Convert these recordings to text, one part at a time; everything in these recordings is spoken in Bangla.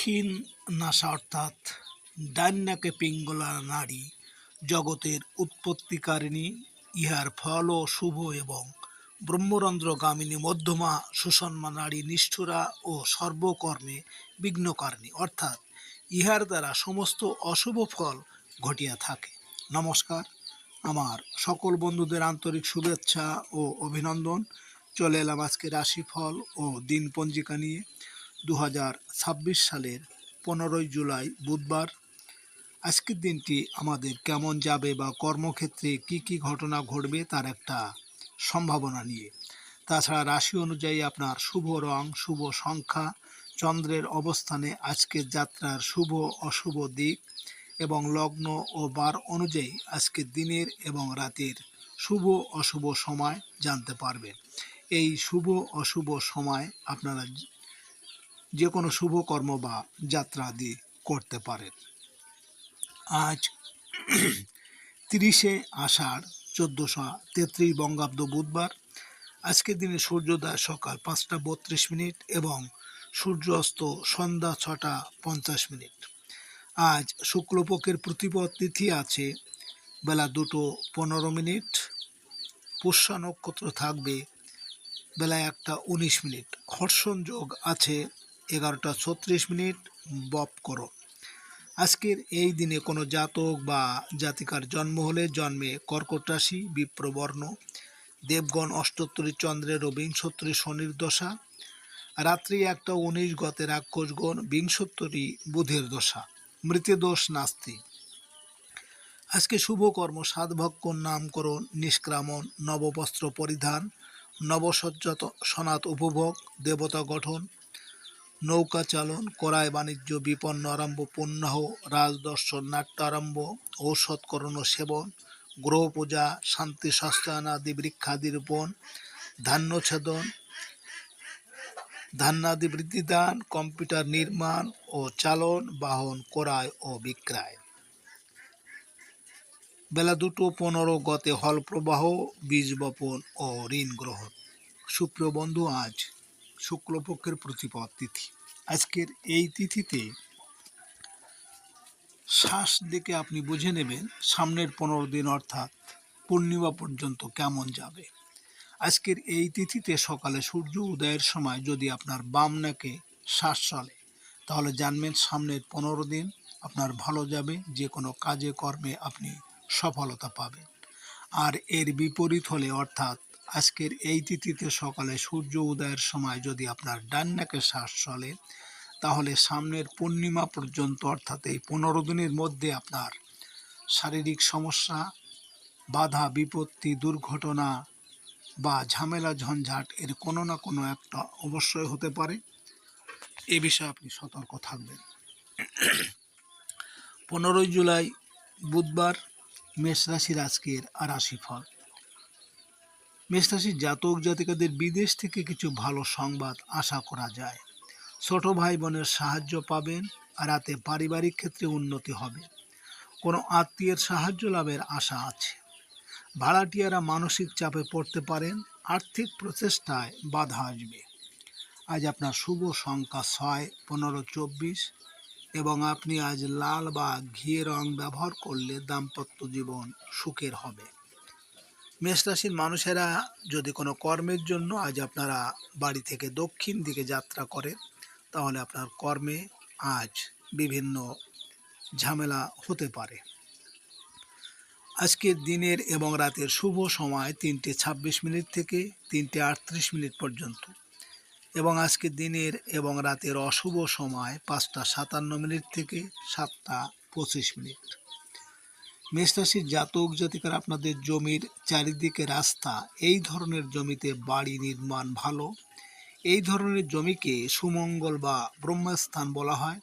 দক্ষিণ নাসা অর্থাৎ ডাইন্যাকে পিঙ্গলা নারী জগতের উৎপত্তিকারিণী। ইহার ফল ও শুভ এবং ব্রহ্মরন্ধ্রগামিনী মধ্যমা সুষন্মা নারী নিষ্ঠুরা ও সর্বকর্মে বিঘ্নকারিণী, অর্থাৎ ইহার দ্বারা সমস্ত অশুভ ফল ঘটিয়া থাকে। নমস্কার, আমার সকল বন্ধুদের আন্তরিক শুভেচ্ছা ও অভিনন্দন। চলে এলাম আজকে রাশিফল ও দিন পঞ্জিকা নিয়ে। 2026 সালের 15ই জুলাই বুধবার। আজকের দিনটি আমাদের কেমন যাবে বা কর্মক্ষেত্রে কি কি ঘটনা ঘটবে তার একটা সম্ভাবনা নিয়ে। তাছাড়া রাশি অনুযায়ী আপনার শুভ রং, শুভ সংখ্যা, চন্দ্রের অবস্থানে আজকের যাত্রার শুভ অশুভ দিক এবং লগ্ন ও বার অনুযায়ী আজকের দিনের এবং রাতের শুভ অশুভ সময় জানতে পারবেন। এই শুভ অশুভ সময় আপনারা যে কোনো শুভ কর্ম বা যাত্রা আদি করতে পারেন। আজ 30শে আষাঢ় 1433 বঙ্গাব্দ বুধবার। আজকের দিনে সূর্যোদয় সকাল 5টা 32 এবং সূর্যাস্ত সন্ধ্যা 6টা 50। আজ শুক্লপক্ষের প্রতিপদ তিথি আছে বেলা 2টো 15। পুষ্যা নক্ষত্র থাকবে বেলা 1টা 19। হর্ষণ যোগ আছে 11টা 36 বপকরণ। আজকের এই দিনে কোনো জাতক বা জাতিকার জন্ম হলে জন্মে কর্কট রাশি, বিপ্রবর্ণ, দেবগণ অষ্টোত্তরী চন্দ্রের ও বিংশোত্তরী শনির দশা, রাত্রি 1টা 19 গতে রাক্ষসগণ, বিংশোত্তরী বুধের দশা, মৃত্যুদোষ নাস্তি। আজকে শুভ কর্ম সাধভক্ষণ, নামকরণ, নিষ্ক্রামণ, নববস্ত্র পরিধান, নবসজ্জাত সনাত উপভোগ, দেবতা গঠন, নৌকা চালন, করায় বাণিজ্য, বিপন্ন আরম্ভ, পুণ্যাহ, রাজদর্শন, নাট্য আরম্ভ, ঔষধকরণ সেবন, গ্রহ পূজা, শান্তি সস্তায়নাদি, বৃক্ষাদি রোপণ, ধান্যছেদন, ধান্যাদি বৃদ্ধিদান, কম্পিউটার নির্মাণ ও চালন, বাহন ক্রয় ও বিক্রয়। বেলা 2টো 15 গতে হল প্রবাহ, বীজ বপন ও ঋণ গ্রহণ। সুপ্রিয় বন্ধু, আজ শুক্লপক্ষের প্রতিপদ তিথি। আজকের এই তিথিতে শ্বাস দিকে আপনি বুঝে নেবেন সামনের 15 দিন অর্থাৎ পূর্ণিমা পর্যন্ত কেমন যাবে। আজকের এই তিথিতে সকালে সূর্য উদয়ের সময় যদি আপনার বাম নাকে শ্বাস চলে তাহলে জানবেন সামনের 15 দিন আপনার ভালো যাবে, যে কোনো কাজে কর্মে আপনি সফলতা পাবেন। আর এর বিপরীত হলে অর্থাৎ আজকের এই তিথিতে সকালে সূর্য উদয়ের সময় যদি আপনার ডান নাকে শ্বাস চলে তাহলে সামনের পূর্ণিমা পর্যন্ত অর্থাৎ এই 15 দিনের মধ্যে আপনার শারীরিক সমস্যা, বাধা বিপত্তি, দুর্ঘটনা বা ঝামেলা ঝঞ্ঝাট এর কোনো না কোনো একটা অবশ্যই হতে পারে। এ বিষয়ে আপনি সতর্ক থাকবেন। 15ই জুলাই বুধবার। মেষ রাশির আজকের রাশিফল। মেষ রাশির জাতক জাতিকাদের বিদেশ থেকে কিছু ভালো সংবাদ আশা করা যায়। ছোট ভাই বোনের সাহায্য পাবেন। রাতে পারিবারিক ক্ষেত্রে উন্নতি হবে। কোনো আত্মীয়ের সাহায্য লাভের আশা আছে। ভাড়াটিয়ারা মানসিক চাপে পড়তে পারেন। আর্থিক প্রচেষ্টায় বাধা আসবে। আজ আপনার শুভ সংখ্যা 6, 15, 24 এবং আপনি আজ লাল বা ঘিয়ে রং ব্যবহার করলে দাম্পত্য জীবন সুখের হবে। মেষ রাশির মানুষেরা যদি কোনো কর্মের জন্য আজ আপনারা বাড়ি থেকে দক্ষিণ দিকে যাত্রা করেন তাহলে আপনার কর্মে আজ বিভিন্ন ঝামেলা হতে পারে। আজকের দিনের এবং রাতের শুভ সময় 3টে 26 থেকে 3টে 38 পর্যন্ত এবং আজকের দিনের এবং রাতের অশুভ সময় 5টা 57 থেকে 7টা 25। মেষ রাশির জাতক জাতিকারা আপনাদের জমির চারিদিকে রাস্তা, এই ধরনের জমিতে বাড়ি নির্মাণ ভালো। এই ধরনের জমিকে সুমঙ্গল বা ব্রহ্মস্থান বলা হয়।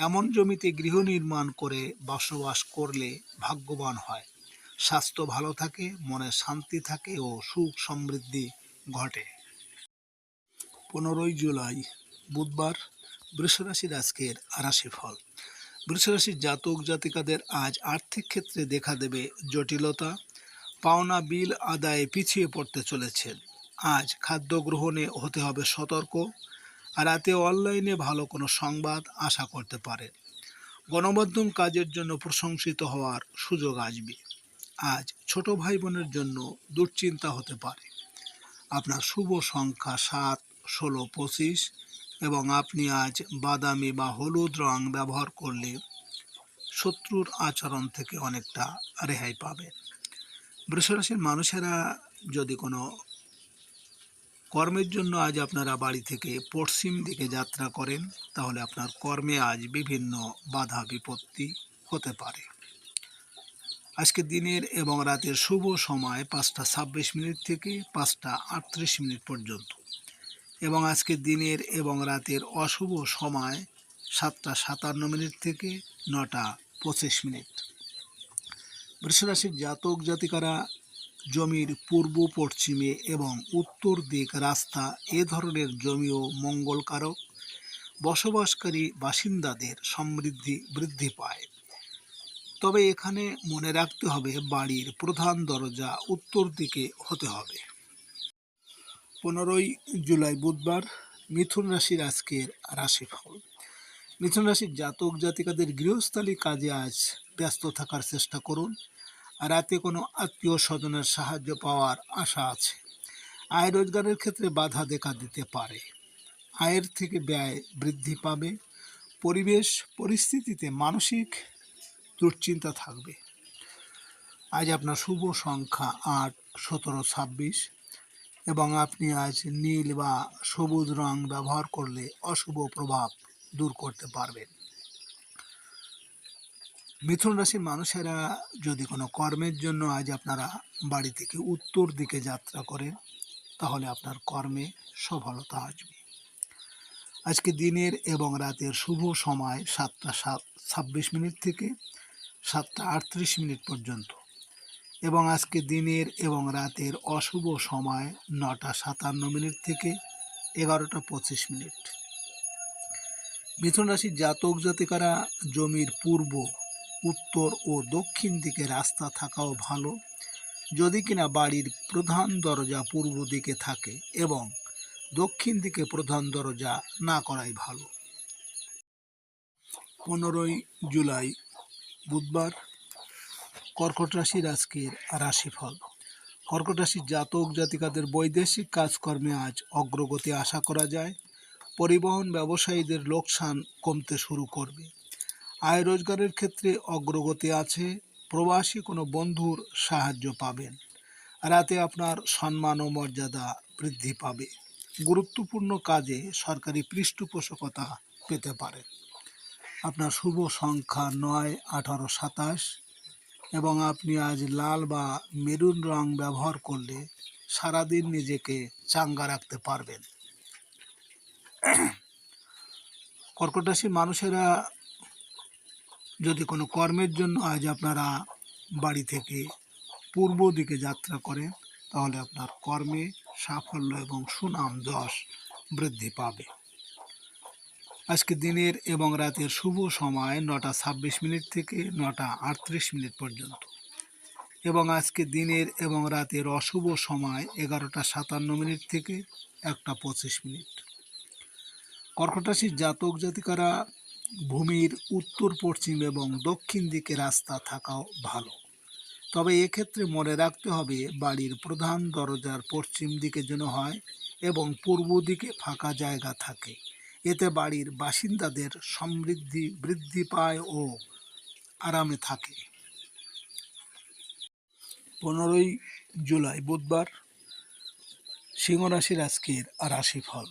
এমন জমিতে গৃহ নির্মাণ করে বসবাস করলে ভাগ্যবান হয়। স্বাস্থ্য ভালো থাকে, মনে শান্তি থাকে ও সুখ সমৃদ্ধি ঘটে। 15ই জুলাই বুধবার। বৃষ রাশির আজকের রাশিফল। বৃষ রাশির জাতক জাতিকাদের আজ আর্থিক ক্ষেত্রে দেখা দেবে জটিলতা। পাওনা বিল আদায়ে পিছিয়ে পড়তে চলেছেন। আজ খাদ্য গ্রহণে হতে হবে সতর্ক। রাতে অনলাইনে ভালো কোনো সংবাদ আশা করতে পারেন। গণমাধ্যম কাজের জন্য প্রশংসিত হওয়ার সুযোগ আসবে। আজ ছোট ভাই বোনের জন্য দুশ্চিন্তা হতে পারে। আপনার শুভ সংখ্যা 7, 16, 25 এবং আপনি আজ বাদামি বা হলুদ রং ব্যবহার করলে শত্রুর আচরণ থেকে অনেকটা রেহাই পাবেন। বৃষরাশির মানুষেরা যদি কোনো কর্মের জন্য আজ আপনারা বাড়ি থেকে পশ্চিম দিকে যাত্রা করেন, তাহলে আপনার কর্মে আজ বিভিন্ন বাধা বিপত্তি হতে পারে। আজকে দিনের এবং রাতের শুভ সময় 5:26 থেকে 5:38 পর্যন্ত এবং আজকে দিনের এবং রাতের অশুভ সময় 7:57 থেকে 9:25। বৃষরাশির জাতক জাতিকারা জমির পূর্ব পশ্চিমে এবং উত্তর দিক রাস্তা এ ধরনের জমিও মঙ্গলকারক। বসবাসকারী বাসিন্দাদের সমৃদ্ধি বৃদ্ধি পায়। তবে এখানে মনে রাখতে হবে বাড়ির প্রধান দরজা উত্তর দিকে হতে হবে। 15 জুলাই বুধবার মিথুন রাশির আজকের রাশিফল। মিথুন রাশির জাতক জাতিকাদের গৃহস্থালী কাজে আজ ব্যস্ত থাকার চেষ্টা করুন। রাতে কোনো আত্মীয় স্বজনের সাহায্য পাওয়ার আশা আছে। আয় রোজগারের ক্ষেত্রে বাধা দেখা দিতে পারে। আয়ের থেকে ব্যয় বৃদ্ধি পাবে। পরিবেশ পরিস্থিতিতে মানসিক দুশ্চিন্তা থাকবে। আজ আপনার শুভ সংখ্যা 8, 17, 26 এবং আপনি আজ নীল বা সবুজ রং ব্যবহার করলে অশুভ প্রভাব দূর করতে পারবেন। মিথুন রাশির মানুষেরা যদি কোনো কর্মের জন্য আজ আপনারা বাড়ি থেকে উত্তর দিকে যাত্রা করেন, তাহলে আপনার কর্মে সফলতা আসবে। আজকে দিনের এবং রাতের শুভ সময় 7:26 থেকে 7:38 পর্যন্ত এবং আজকে দিনের এবং রাতের অশুভ সময় 9:57 থেকে 11:25। মিথুন রাশির জাতক জাতিকারা জমির পূর্ব, উত্তর ও দক্ষিণ দিকে রাস্তা থাকাও ভালো, যদি কিনা বাড়ির প্রধান দরজা পূর্ব দিকে থাকে এবং দক্ষিণ দিকে প্রধান দরজা না করাই ভালো। 15 জুলাই বুধবার কর্কট রাশির আজকের রাশিফল। কর্কট রাশির জাতক জাতিকাদের বৈদেশিক কাজকর্মে আজ অগ্রগতি আশা করা যায়। পরিবহন ব্যবসায়ীদের লোকসান কমতে শুরু করবে। আয় রোজগারের ক্ষেত্রে অগ্রগতি আছে। প্রবাসী কোনো বন্ধুর সাহায্য পাবেন। রাতে আপনার সম্মান ও মর্যাদা বৃদ্ধি পাবে। গুরুত্বপূর্ণ কাজে সরকারি পৃষ্ঠপোষকতা পেতে পারে। আপনার শুভ সংখ্যা 9, 18, 27 এবং আপনি আজ লাল বা মেরুন রং ব্যবহার করলে সারাদিন নিজেকে চাঙ্গা রাখতে পারবেন। কর্কট রাশির মানুষেরা যদি কোনো কর্মের জন্য আজ আপনারা বাড়ি থেকে পূর্ব দিকে যাত্রা করেন, তাহলে আপনার কর্মে সাফল্য এবং সুনাম যশ বৃদ্ধি পাবে। আজকে দিনের এবং রাতের শুভ সময় 9:26 থেকে 9:38 পর্যন্ত এবং আজকে দিনের এবং রাতের অশুভ সময় 11:57 থেকে 1:25। কর্কট রাশির জাতক জাতিকারা ভূমির উত্তর পশ্চিম এবং দক্ষিণ দিকে রাস্তা থাকাও ভালো, তবে এক্ষেত্রে মনে রাখতে হবে বাড়ির প্রধান দরজার পশ্চিম দিকে যেন হয় এবং পূর্ব দিকে ফাঁকা জায়গা থাকে। এতে বাড়ির বাসিন্দাদের সমৃদ্ধি বৃদ্ধি পায় ও আরামে থাকে। 15 জুলাই বুধবার সিংহ রাশির আজকের রাশিফল।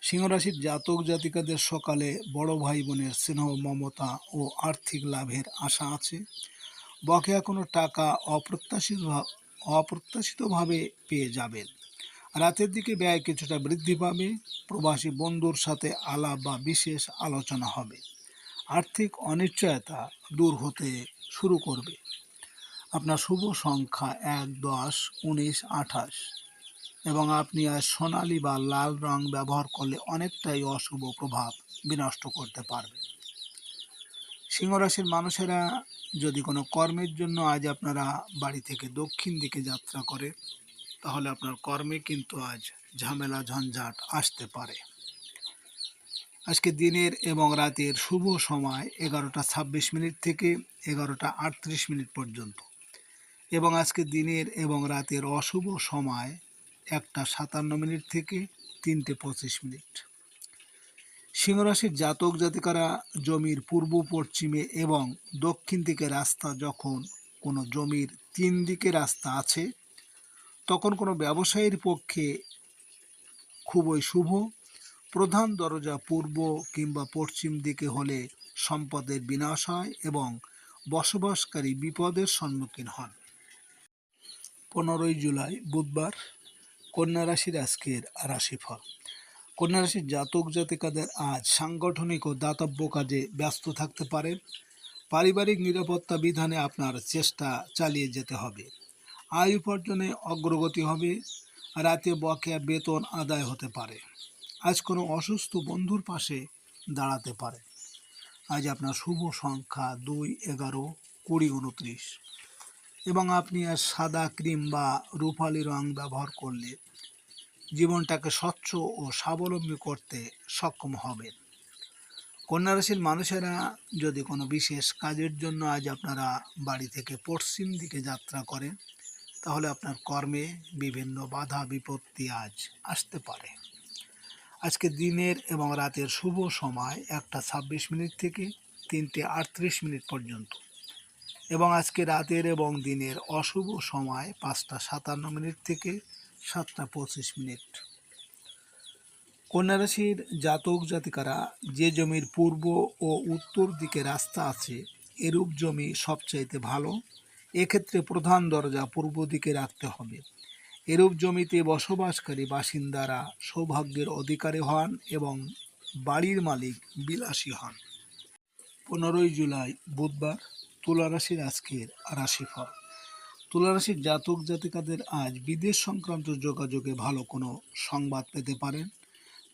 সিংহ রাশির জাতক জাতিকাদের সকালে বড় ভাই বোনের স্নেহ মমতা ও আর্থিক লাভের আশা আছে। বকেয়া কোনো টাকা অপ্রত্যাশিতভাবে পেয়ে যাবেন। রাতের দিকে ব্যয় কিছুটা বৃদ্ধি পাবে। প্রবাসী বন্ধুর সাথে আলাপ বা বিশেষ আলোচনা হবে। আর্থিক অনিশ্চয়তা দূর হতে শুরু করবে। আপনার শুভ সংখ্যা 1, 10, 19, 28 এবং আপনি আজ সোনালি বা লাল রং ব্যবহার করলে অনেকটাই অশুভ প্রভাব বিনষ্ট করতে পারবে। সিংহ রাশির মানুষেরা যদি কোনো কর্মের জন্য আজ আপনারা বাড়ি থেকে দক্ষিণ দিকে যাত্রা করে, তাহলে আপনার কর্মে কিন্তু আজ ঝামেলা ঝঞ্ঝাট আসতে পারে। আজকে দিনের এবং রাতের শুভ সময় 11:26 থেকে 11:38 পর্যন্ত, এবং আজকে দিনের এবং রাতের অশুভ সময় 1:57 থেকে 3:25। সিংহরাশির জাতক জাতিকারা জমির পূর্ব পশ্চিমে এবং দক্ষিণ দিকে রাস্তা, যখন কোনো জমির 3 দিকে রাস্তা আছে তখন কোনো ব্যবসায়ীর পক্ষে খুবই শুভ। প্রধান দরজা পূর্ব কিংবা পশ্চিম দিকে হলে সম্পদের বিনাশ হয় এবং বসবাসকারী বিপদের সম্মুখীন হন। 15 জুলাই বুধবার, কন্যা রাশির আজকের রাশিফল। কন্যা রাশির জাতক জাতিকাদের আজ সাংগঠনিক ও দাতব্য কাজে ব্যস্ত থাকতে পারেন। পারিবারিক নিরাপত্তা বিধানে আপনার চেষ্টা চালিয়ে যেতে হবে। আয় উপার্জনে অগ্রগতি হবে। রাতে বকেয়া বেতন আদায় হতে পারে। আজ কোনো অসুস্থ বন্ধুর পাশে দাঁড়াতে পারে। আজ আপনার শুভ সংখ্যা 2, 11, 20, 29, এবং আপনি আজ সাদা ক্রিম বা রূপালি রং ব্যবহার করলে জীবনটাকে স্বচ্ছ ও স্বাবলম্বী করতে সক্ষম হবেন। কন্যা রাশির মানুষেরা যদি কোনো বিশেষ কাজের জন্য আজ আপনারা বাড়ি থেকে পশ্চিম দিকে যাত্রা করেন, তাহলে আপনার কর্মে বিভিন্ন বাধা বিপত্তি আজ আসতে পারে। আজকে দিনের এবং রাতের শুভ সময় 1:26 থেকে 3:38 পর্যন্ত, এবং আজকে রাতের এবং দিনের অশুভ সময় 5:57 থেকে 7:25। কন্যা রাশির জাতক জাতিকারা যে জমির পূর্ব ও উত্তর দিকে রাস্তা আছে, এরূপ জমি সবচাইতে ভালো। এক্ষেত্রে প্রধান দরজা পূর্ব দিকে রাখতে হবে। এরূপ জমিতে বসবাসকারী বাসিন্দারা সৌভাগ্যের অধিকারী হন এবং বাড়ির মালিক বিলাসী হন। 15 জুলাই বুধবার, তুলা রাশির আজকের রাশিফল। তুলা রাশির জাতক জাতিকাদের আজ বিদেশ সংক্রান্ত যোগাযোগে ভালো কোনো সংবাদ পেতে পারেন।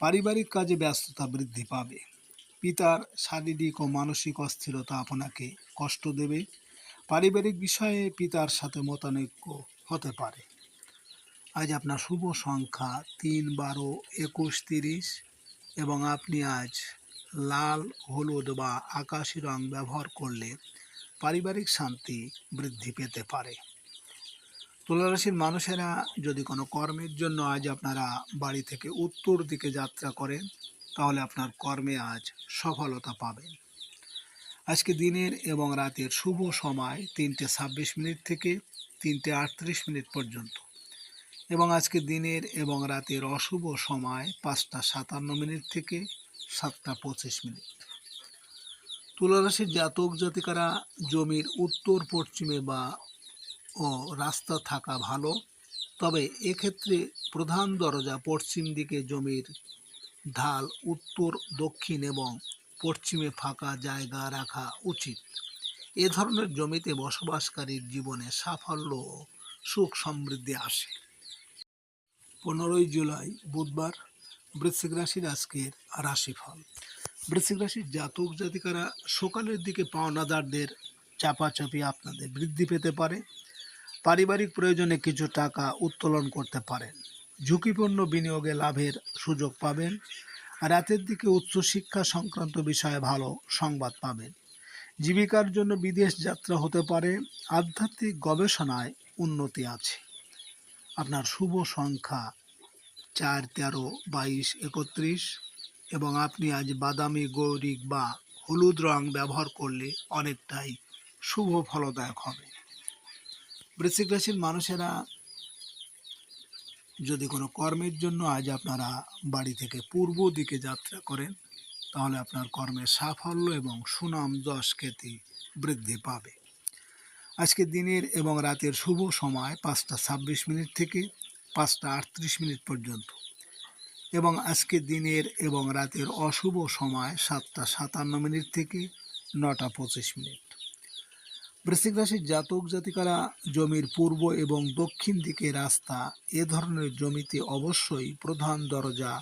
পারিবারিক কাজে ব্যস্ততা বৃদ্ধি পাবে। পিতার শারীরিক ও মানসিক অস্থিরতা আপনাকে কষ্ট দেবে। পারিবারিক বিষয়ে পিতার সাথে মতানৈক্য হতে পারে। আজ আপনার শুভ সংখ্যা 3, 12, 21, 30, এবং আপনি আজ লাল, হলুদ বা আকাশি রং ব্যবহার করলে পারিবারিক শান্তি বৃদ্ধি পেতে পারে। তুলা রাশির মানুষেরা যদি কোনো কর্মের জন্য আজ আপনারা বাড়ি থেকে উত্তর দিকে যাত্রা করেন, তাহলে আপনার কর্মে আজ সফলতা পাবেন। আজকে দিনের এবং রাতের শুভ সময় 3:26 থেকে 3:38 পর্যন্ত, এবং আজকে দিনের এবং রাতের অশুভ সময় 5:57 থেকে 7:25। তুলা রাশির জাতক জাতিকারা জমির উত্তর পশ্চিমে বা ও রাস্তা থাকা ভালো, তবে এক্ষেত্রে প্রধান দরজা পশ্চিম দিকে, জমির ঢাল উত্তর, দক্ষিণ এবং পশ্চিমে ফাঁকা জায়গা রাখা উচিত। এ ধরনের জমিতে বসবাসকারীর জীবনে সাফল্য ও সুখ সমৃদ্ধি আসে। 15 জুলাই বুধবার, বৃশ্চিক রাশির আজকের রাশিফল। বৃশ্চিক রাশির জাতক জাতিকারা সকালের দিকে পাওনাদারদের চাপাচাপি আপনাদের বৃদ্ধি পেতে পারে। পারিবারিক প্রয়োজনে কিছু টাকা উত্তোলন করতে পারেন। ঝুঁকিপূর্ণ বিনিয়োগে লাভের সুযোগ পাবেন। রাতের দিকে উচ্চশিক্ষা সংক্রান্ত বিষয়ে ভালো সংবাদ পাবেন। জীবিকার জন্য বিদেশ যাত্রা হতে পারে। আধ্যাত্মিক গবেষণায় উন্নতি আছে। আপনার শুভ সংখ্যা 4, 13, 22, 31, এবং আপনি আজ বাদামি, গৈরিক বা হলুদ রং ব্যবহার করলে অনেকটাই শুভ ফলদায়ক হবে। বৃশ্চিক রাশির মানুষেরা যদি কোনো কর্মের জন্য আজ আপনারা বাড়ি থেকে পূর্ব দিকে যাত্রা করেন, তাহলে আপনার কর্মের সাফল্য এবং সুনাম যশ খ্যাতি বৃদ্ধি পাবে। আজকে দিনের এবং রাতের শুভ সময় 5:26 থেকে 5:38 পর্যন্ত, এবং আজকে দিনের এবং রাতের অশুভ সময় 7:57 থেকে 9:25। বৃশ্চিক রাশির জাতক জাতিকারা জমির পূর্ব এবং দক্ষিণ দিকে রাস্তা, এ ধরনের জমিতে অবশ্যই প্রধান দরজা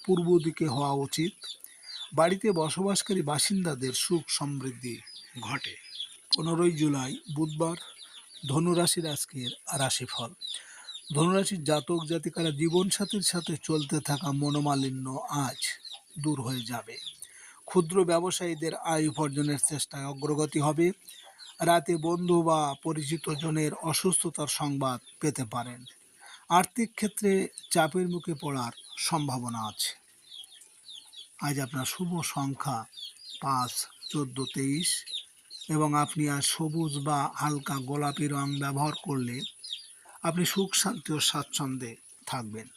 পূর্ব দিকে হওয়া উচিত। বাড়িতে বসবাসকারী বাসিন্দাদের সুখ সমৃদ্ধি ঘটে। 15 জুলাই বুধবার, ধনুরাশির আজকের রাশিফল। ধনুরাশির জাতক জাতিকারা জীবনসাথীর সাথে চলতে থাকা মনোমালিন্য আজ দূর হয়ে যাবে। ক্ষুদ্র ব্যবসায়ীদের আয় উপার্জনের চেষ্টায় অগ্রগতি হবে। রাতে বন্ধু বা পরিচিত জনের অসুস্থতার সংবাদ পেতে পারেন। আর্থিক ক্ষেত্রে চাপের মুখে পড়ার সম্ভাবনা আছে। আজ আপনার শুভ সংখ্যা 5, 14, 23 এবং আপনি আজ সবুজ বা হালকা গোলাপি রং ব্যবহার করলে আপনি সুখ শান্তি ও স্বাচ্ছন্দ্যে থাকবেন।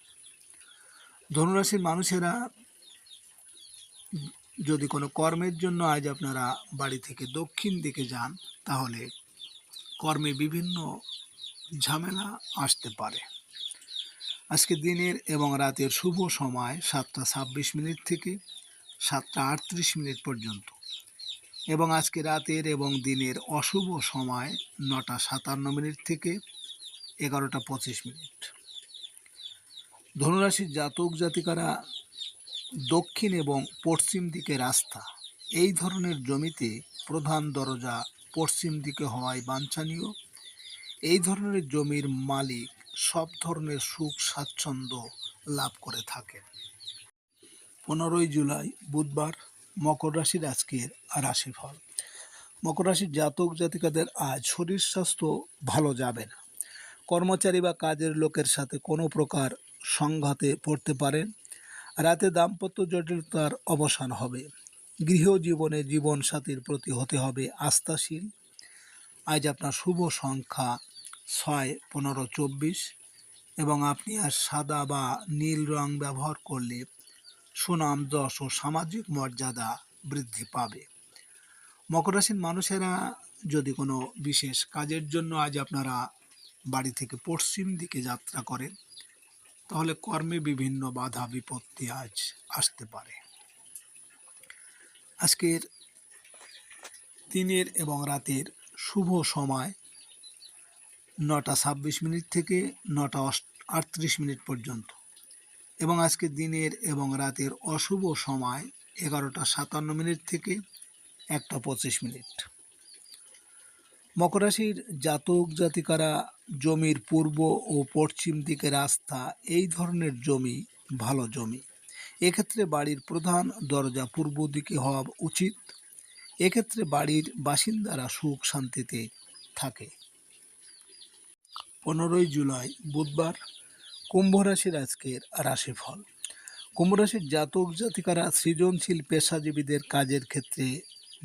ধনুরাশির মানুষেরা যদি কোনো কর্মের জন্য আজ আপনারা বাড়ি থেকে দক্ষিণ দিকে যান, তাহলে কর্মে বিভিন্ন ঝামেলা আসতে পারে। আজকে দিনের এবং রাতের শুভ সময় 7টা 26 থেকে 7টা 38 পর্যন্ত এবং আজকে রাতের এবং দিনের অশুভ সময় 9টা 57 থেকে 11টা 25। ধনুরাশির জাতক জাতিকারা দক্ষিণ এবং পশ্চিম দিকে রাস্তা, এই ধরনের জমিতে প্রধান দরজা পশ্চিম দিকে হওয়ায় বাঞ্ছনীয়। এই ধরনের জমির মালিক সব ধরনের সুখ স্বাচ্ছন্দ্য লাভ করে থাকেন। 15ই জুলাই বুধবার, মকর রাশির আজকের রাশিফল। মকর রাশির জাতক জাতিকাদের আজ শরীর স্বাস্থ্য ভালো যাবে না। কর্মচারী বা কাজের লোকের সাথে কোনো প্রকার সংঘাতে পড়তে পারেন। রাতে দাম্পত্য জটিলতার অবসান হবে। গৃহজীবনে জীবনসাথীর প্রতি হতে হবে আস্থাশীল। আজ আপনার শুভ সংখ্যা 6, 15, 24 এবং আপনি আজ সাদা বা নীল রং ব্যবহার করলে সুনাম, যশ ও সামাজিক মর্যাদা বৃদ্ধি পাবে। মকর রাশির মানুষেরা যদি কোনো বিশেষ কাজের জন্য আজ আপনারা বাড়ি থেকে পশ্চিম দিকে যাত্রা করেন, তাহলে কর্মে বিভিন্ন বাধা বিপত্তি আজ আসতে পারে। আজকের দিনের এবং রাতের শুভ সময় 9টা 26 থেকে 9টা 38 পর্যন্ত এবং আজকে দিনের এবং রাতের অশুভ সময় 11টা 57 থেকে 1টা 25। মকর রাশির জাতক জাতিকারা জমির পূর্ব ও পশ্চিম দিকে রাস্তা, এই ধরনের জমি ভালো জমি। এক্ষেত্রে বাড়ির প্রধান দরজা পূর্ব দিকে হওয়া উচিত। এক্ষেত্রে বাড়ির বাসিন্দারা সুখ শান্তিতে থাকে। 15ই জুলাই বুধবার, কুম্ভ রাশির আজকের রাশিফল। কুম্ভ রাশির জাতক জাতিকারা সৃজনশীল পেশাজীবীদের কাজের ক্ষেত্রে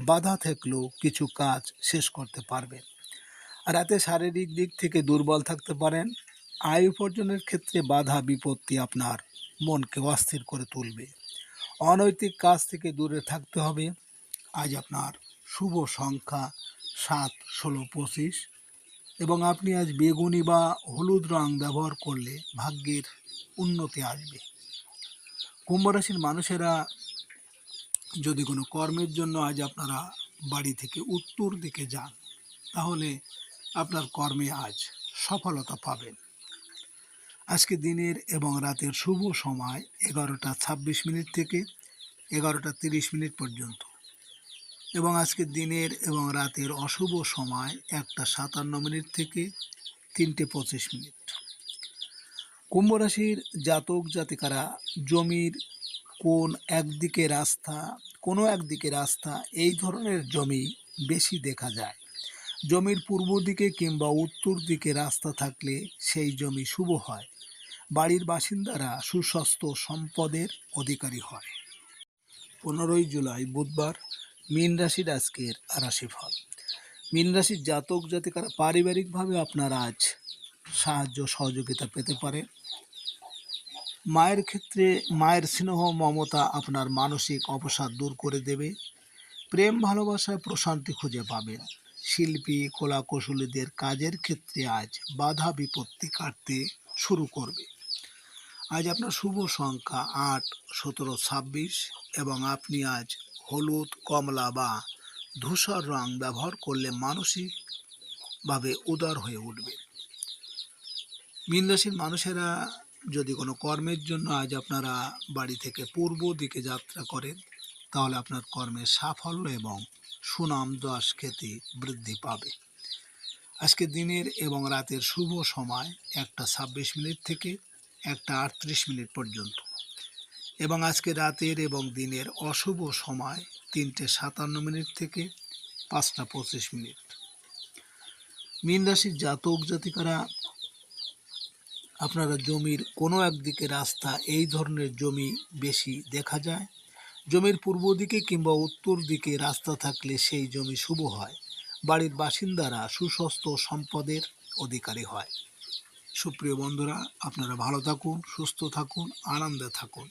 বাধা থাকলেও কিছু কাজ শেষ করতে পারবেন। রাতে শারীরিক দিক থেকে দুর্বল থাকতে পারেন। আয় উপার্জনের ক্ষেত্রে বাধা বিপত্তি আপনার মনকে অস্থির করে তুলবে। অনৈতিক কাজ থেকে দূরে থাকতে হবে। আজ আপনার শুভ সংখ্যা 7, 16, 25 এবং আপনি আজ বেগুনি বা হলুদ রং ব্যবহার করলে ভাগ্যের উন্নতি আসবে। কুম্ভ রাশির মানুষেরা যদি কোনো কর্মের জন্য আজ আপনারা বাড়ি থেকে উত্তর দিকে যান, তাহলে আপনার কর্মে আজ সফলতা পাবেন। আজকে দিনের এবং রাতের শুভ সময় 11টা 26 থেকে 11টা 30 পর্যন্ত এবং আজকে দিনের এবং রাতের অশুভ সময় 1টা 57 থেকে 3টে 25। কুম্ভ রাশির জাতক জাতিকারা জমির কোনো একদিকে রাস্তা, এই ধরনের জমি বেশি দেখা যায়। জমির পূর্ব দিকে কিংবা উত্তর দিকে রাস্তা থাকলে সেই জমি শুভ হয়। বাড়ির বাসিন্দারা সুস্বাস্থ্য সম্পদের অধিকারী হয়। 15ই জুলাই বুধবার, মীন রাশির আজকের রাশিফল। মীন রাশির জাতক জাতিকারা পারিবারিকভাবে আপনারা আজ সাহায্য সহযোগিতা পেতে পারে। মায়ের ক্ষেত্রে মায়ের স্নেহ মমতা আপনার মানসিক অবসাদ দূর করে দেবে। প্রেম ভালোবাসায় প্রশান্তি খুঁজে পাবেন। শিল্পী কলাকুশলীদের কাজের ক্ষেত্রে আজ বাধা বিপত্তি কাটতে শুরু করবে। আজ আপনার শুভ সংখ্যা 8, 17, 26 এবং আপনি আজ হলুদ, কমলা বা ধূসর রং ব্যবহার করলে মানসিকভাবে উদার হয়ে উঠবে। মীন রাশির মানুষেরা যদি কোনো কর্মের জন্য আজ আপনারা বাড়ি থেকে পূর্ব দিকে যাত্রা করেন, তাহলে আপনার কর্মের সাফল্য এবং সুনাম, যশ, খ্যাতি বৃদ্ধি পাবে। আজকে দিনের এবং রাতের শুভ সময় 1টা 26 থেকে 1টা 38 পর্যন্ত এবং আজকে রাতের এবং দিনের অশুভ সময় 3:57 থেকে 5:25। মীন রাশির জাতক জাতিকারা, আপনারা জমির কোনো একদিকে রাস্তা, এই ধরনের জমি বেশি দেখা যায়। জমির পূর্ব দিকে কিংবা উত্তর দিকে রাস্তা থাকলে সেই জমি শুভ হয়। বাড়ির বাসিন্দারা সুস্বাস্থ্য সম্পদের অধিকারী হয়। সুপ্রিয় বন্ধুরা, আপনারা ভালো থাকুন, সুস্থ থাকুন, আনন্দে থাকুন।